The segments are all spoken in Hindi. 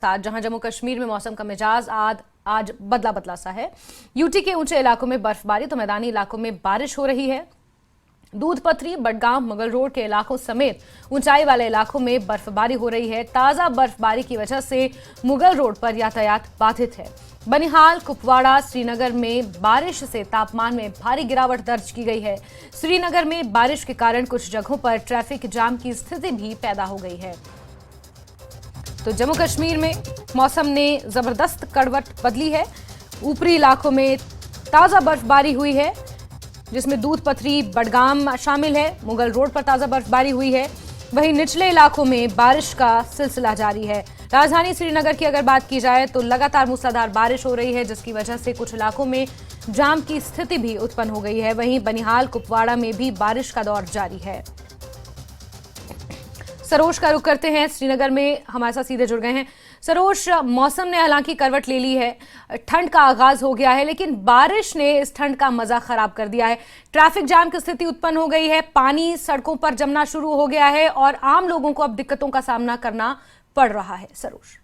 साथ जहां जम्मू कश्मीर में मौसम का मिजाज आज बदला बदला सा है। यूटी के ऊंचे इलाकों में बर्फबारी तो मैदानी इलाकों में बारिश हो रही है। दूध पथरी, बडगाम, मुगल रोड के इलाकों समेत ऊंचाई वाले इलाकों में बर्फबारी हो रही है। ताजा बर्फबारी की वजह से मुगल रोड पर यातायात बाधित है। बनिहाल, कुपवाड़ा, श्रीनगर में बारिश से तापमान में भारी गिरावट दर्ज की गई है। श्रीनगर में बारिश के कारण कुछ जगहों पर ट्रैफिक जाम की स्थिति भी पैदा हो गई है। तो जम्मू कश्मीर में मौसम ने जबरदस्त करवट बदली है। ऊपरी इलाकों में ताजा बर्फबारी हुई है, जिसमें दूध पथरी, बडगाम शामिल है। मुगल रोड पर ताजा बर्फबारी हुई है। वहीं निचले इलाकों में बारिश का सिलसिला जारी है। राजधानी श्रीनगर की अगर बात की जाए तो लगातार मूसलाधार बारिश हो रही है, जिसकी वजह से कुछ इलाकों में जाम की स्थिति भी उत्पन्न हो गई है। वहीं बनिहाल, कुपवाड़ा में भी बारिश का दौर जारी है। सरोज का रुख करते हैं, श्रीनगर में हमारे साथ सीधे जुड़ गए हैं। सरोज, मौसम ने हालांकि करवट ले ली है, ठंड का आगाज हो गया है, लेकिन बारिश ने इस ठंड का मजा खराब कर दिया है। ट्रैफिक जाम की स्थिति उत्पन्न हो गई है, पानी सड़कों पर जमना शुरू हो गया है और आम लोगों को अब दिक्कतों का सामना करना पड़ रहा है। सरोज।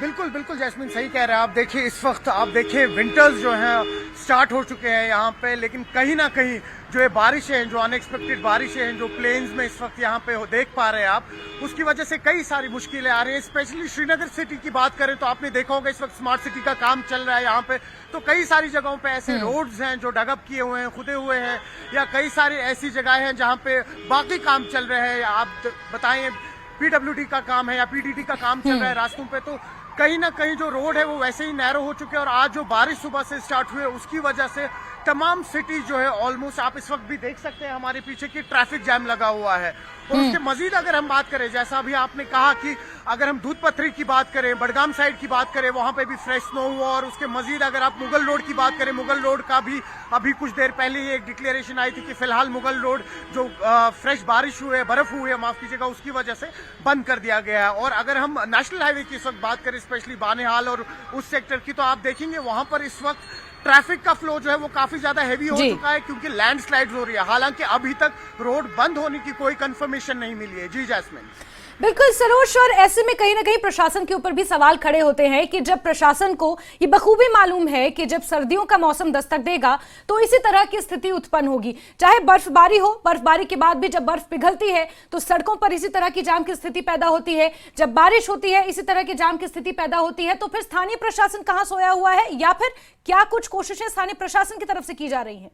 बिल्कुल बिल्कुल जैस्मिन, सही कह रहे हैं आप। देखिए इस वक्त आप देखिए विंटर्स जो हैं स्टार्ट हो चुके हैं यहाँ पे, लेकिन कहीं ना कहीं जो ये बारिशें हैं, जो अनएक्सपेक्टेड बारिशें हैं, जो प्लेन्स में इस वक्त यहाँ पे देख पा रहे हैं आप, उसकी वजह से कई सारी मुश्किलें आ रही हैं। स्पेशली श्रीनगर सिटी की बात करें तो आपने देखा होगा इस वक्त स्मार्ट सिटी का काम चल रहा है यहाँ पे, तो कई सारी जगहों पे ऐसे रोड्स हैं जो डगअप किए हुए हैं, खुदे हुए हैं, या कई सारी ऐसी जगह हैं जहाँ पे बाकी काम चल रहे हैं। आप बताएं पीडब्ल्यूडी का काम है या पीडीडी का काम चल रहा है रास्तों पे, तो कहीं ना कहीं जो रोड है वो वैसे ही नैरो हो चुके हैं। और आज जो बारिश सुबह से स्टार्ट हुई है उसकी वजह से तमाम सिटी जो है ऑलमोस्ट, आप इस वक्त भी देख सकते हैं हमारे पीछे की ट्रैफिक जैम लगा हुआ है। और उसके मजीद अगर हम बात करें, जैसा अभी आपने कहा कि अगर हम दूध पथरी की बात करें, बडगाम साइड की बात करें, वहां पे भी फ्रेश स्नो हुआ। और उसके मजीद अगर आप मुगल रोड की बात करें, मुगल रोड का भी अभी कुछ देर पहले ही एक डिक्लेरेशन आई थी कि फिलहाल मुगल रोड जो फ्रेश बारिश हुई है, बर्फ हुई है, माफ कीजिएगा, उसकी वजह से बंद कर दिया गया है। और अगर हम नेशनल हाईवे की इस वक्त बात करें, स्पेशली बानेहाल और उस सेक्टर की, तो आप देखेंगे वहां पर इस वक्त ट्रैफिक का फ्लो जो है वो काफी ज्यादा हैवी हो चुका है, क्योंकि लैंडस्लाइड्स हो रही है। हालांकि अभी तक रोड बंद होने की कोई कंफर्मेशन नहीं मिली है। जी जैस्मिन। बिल्कुल सरोज, और ऐसे में कहीं ना कहीं प्रशासन के ऊपर भी सवाल खड़े होते हैं कि जब प्रशासन को ये बखूबी मालूम है कि जब सर्दियों का मौसम दस्तक देगा तो इसी तरह की स्थिति उत्पन्न होगी, चाहे बर्फबारी हो, बर्फबारी के बाद भी जब बर्फ पिघलती है तो सड़कों पर इसी तरह की जाम की स्थिति पैदा होती है, जब बारिश होती है इसी तरह की जाम की स्थिति पैदा होती है। तो फिर स्थानीय प्रशासन कहां सोया हुआ है, या फिर क्या कुछ कोशिशें स्थानीय प्रशासन की तरफ से की जा रही हैं?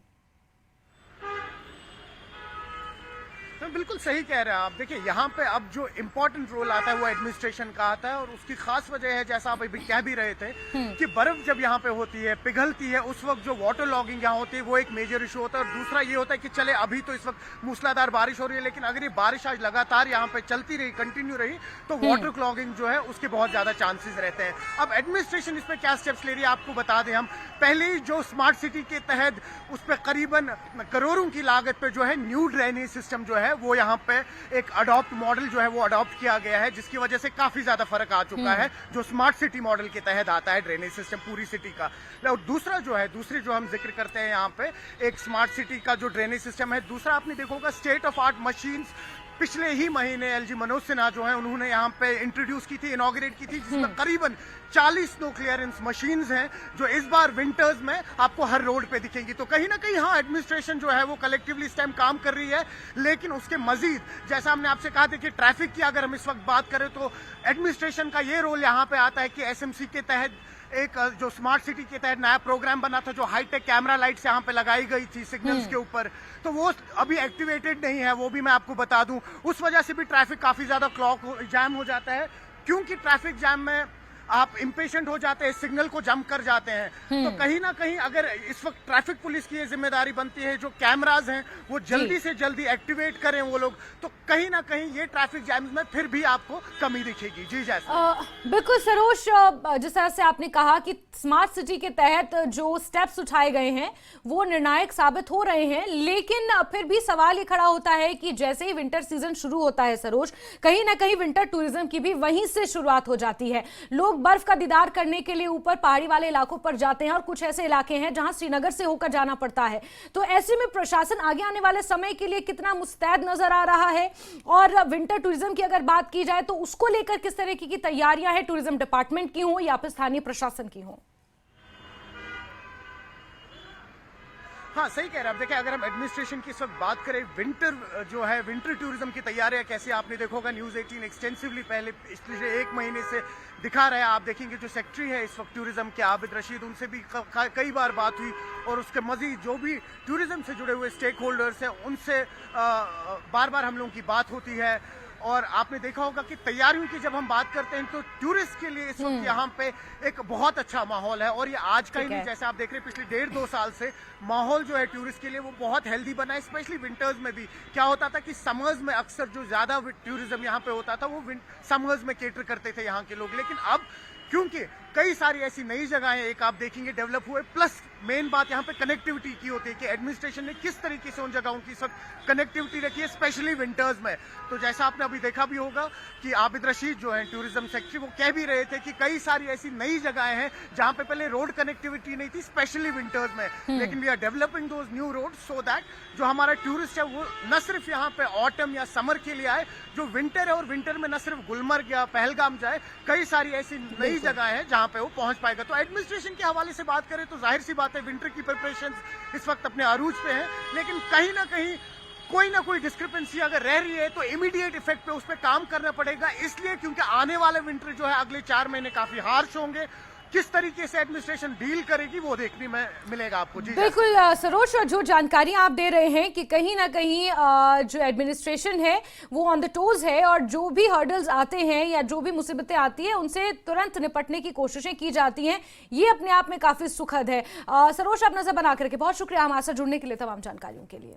तो बिल्कुल सही कह रहे हैं आप। देखिए यहाँ पे अब जो इम्पोर्टेंट रोल आता है वो एडमिनिस्ट्रेशन का आता है, और उसकी खास वजह है, जैसा आप अभी कह भी रहे थे, कि बर्फ जब यहाँ पे होती है, पिघलती है, उस वक्त जो वाटर लॉगिंग यहाँ होती है वो एक मेजर इशू होता है। और दूसरा ये होता है कि चले अभी तो इस वक्त मूसलाधार बारिश हो रही है, लेकिन अगर ये बारिश आज लगातार यहाँ पे चलती रही, कंटिन्यू रही, तो वाटर क्लॉगिंग जो है उसके बहुत ज्यादा चांसेस रहते हैं। अब एडमिनिस्ट्रेशन इस पे क्या स्टेप्स ले रही है आपको बता दें हम। पहले ही जो स्मार्ट सिटी के तहत उस पर करीबन करोड़ों की लागत पे जो है न्यू ड्रेनेज सिस्टम जो है वो यहाँ पे एक अडॉप्ट मॉडल जो है वो अडॉप्ट किया गया है, जिसकी वजह से काफी ज्यादा फर्क आ चुका है जो स्मार्ट सिटी मॉडल के तहत आता है ड्रेनेज सिस्टम पूरी सिटी का। और दूसरा जो है, दूसरी जो हम जिक्र करते हैं यहाँ पे एक स्मार्ट सिटी का जो ड्रेनेज सिस्टम है, दूसरा आपने देखा होगा स्टेट ऑफ आर्ट मशीन्स पिछले ही महीने एलजी मनोज सिन्हा जो है उन्होंने यहाँ पे इंट्रोड्यूस की थी, इनॉग्रेट की थी, जिसमें करीबन 40 स्नो क्लियरेंस मशीन्स हैं जो इस बार विंटर्स में आपको हर रोड पे दिखेंगी। तो कहीं ना कहीं हाँ, एडमिनिस्ट्रेशन जो है वो कलेक्टिवली इस टाइम काम कर रही है, लेकिन उसके मजीद जैसा हमने आपसे कहा था कि ट्रैफिक की अगर हम इस वक्त बात करें तो एडमिनिस्ट्रेशन का ये रोल यहाँ पे आता है कि एसएमसी के तहत एक जो स्मार्ट सिटी के तहत नया प्रोग्राम बना था, जो हाईटेक कैमरा लाइट्स यहाँ पे लगाई गई थी सिग्नल्स के ऊपर, तो वो अभी एक्टिवेटेड नहीं है, वो भी मैं आपको बता दूं। उस वजह से भी ट्रैफिक काफी ज्यादा जैम हो जाता है, क्योंकि ट्रैफिक जैम में आप इम्पेशेंट हो जाते हैं, सिग्नल को जंप कर जाते हैं। तो कहीं ना कहीं अगर इस वक्त ट्रैफिक पुलिस की ये जिम्मेदारी बनती है जो कैमराज हैं वो जल्दी से जल्दी एक्टिवेट करें वो लोग, तो कहीं ना कहीं ये ट्रैफिक जैम में फिर भी आपको कमी दिखेगी। जी जैसे बिल्कुल सरोज, जिस तरह से आपने कहा कि स्मार्ट सिटी के तहत जो स्टेप्स उठाए गए हैं वो निर्णायक साबित हो रहे हैं, लेकिन फिर भी सवाल ये खड़ा होता है कि जैसे ही विंटर सीजन शुरू होता है सरोज, कहीं ना कहीं विंटर टूरिज्म की भी वहीं से शुरुआत हो जाती है। लोग लोग बर्फ का दीदार करने के लिए ऊपर पहाड़ी वाले इलाकों पर जाते हैं और कुछ ऐसे इलाके हैं जहां श्रीनगर से होकर जाना पड़ता है। तो ऐसे में प्रशासन आगे आने वाले समय के लिए कितना मुस्तैद नजर आ रहा है, और विंटर टूरिज्म की अगर बात की जाए तो उसको लेकर किस तरीके की तैयारियां हैं, टूरिज्म डिपार्टमेंट की हो या फिर स्थानीय प्रशासन की हो? हाँ, सही कह रहे हैं आप। देखिए, अगर हम एडमिनिस्ट्रेशन की इस वक्त बात करें, विंटर जो है, विंटर टूरिज्म की तैयारियां कैसे, आपने देखा होगा न्यूज़ 18 एक्सटेंसिवली पहले पिछले 1 महीने से दिखा रहा है। आप देखेंगे जो सेक्रेटरी है इस वक्त टूरिज्म के, आबिद रशीद, उनसे भी कई बार बात हुई, और उसके मजीद जो भी टूरिज्म से जुड़े हुए स्टेक होल्डर्स हैं उनसे बार बार हम लोगों की बात होती है। और आपने देखा होगा कि तैयारियों की जब हम बात करते हैं तो टूरिस्ट के लिए इस वक्त यहाँ पे एक बहुत अच्छा माहौल है। और ये आज का ही नहीं, जैसे आप देख रहे हैं पिछले 1.5-2 साल से माहौल जो है टूरिस्ट के लिए वो बहुत हेल्दी बना है। स्पेशली विंटर्स में भी क्या होता था कि समर्स में अक्सर जो ज्यादा टूरिज्म यहाँ पे होता था वो समर्स में केटर करते थे यहाँ के लोग, लेकिन अब क्योंकि कई सारी ऐसी नई जगहें एक आप देखेंगे डेवलप हुए, प्लस मेन बात यहाँ पे कनेक्टिविटी की होती है कि एडमिनिस्ट्रेशन ने किस तरीके से उन जगहों की सब कनेक्टिविटी रखी है, स्पेशली विंटर्स में। तो जैसा आपने अभी देखा भी होगा कि आबिद रशीद जो है टूरिज्म सेक्रेटरी, वो कह भी रहे थे कि कई सारी ऐसी नई जगहें हैं जहाँ पे पहले रोड कनेक्टिविटी नहीं थी, स्पेशली विंटर्स में, लेकिन we are developing those new road so that जो हमारा टूरिस्ट है वो न सिर्फ यहाँ पे ऑटम या समर के लिए आए, जो विंटर है, और विंटर में न सिर्फ गुलमर्ग या पहलगाम जाए, कई सारी ऐसी नई जगह है जहाँ पे वो पहुंच पाएगा। तो एडमिनिस्ट्रेशन के हवाले से बात करें तो जाहिर सी बात है विंटर की प्रिपरेशंस इस वक्त अपने अरूज पे हैं, लेकिन कहीं ना कहीं कोई ना कोई डिस्क्रिपेंसी अगर रह रही है तो इमीडिएट इफेक्ट पे उस पर काम करना पड़ेगा, इसलिए क्योंकि आने वाले विंटर जो है अगले 4 महीने काफी हार्श होंगे। किस तरीके से एडमिनिस्ट्रेशन डील करेगी वो देखने में मिलेगा आपको। जी बिल्कुल सरोज, जो जानकारी आप दे रहे हैं कि कहीं ना कहीं जो एडमिनिस्ट्रेशन है वो ऑन द टोज है, और जो भी हर्डल्स आते हैं या जो भी मुसीबतें आती हैं उनसे तुरंत निपटने की कोशिशें की जाती हैं, ये अपने आप में काफी सुखद है। सरोज, आप नजर बना करके बहुत शुक्रिया हमारे साथ जुड़ने के लिए, तमाम जानकारियों के लिए।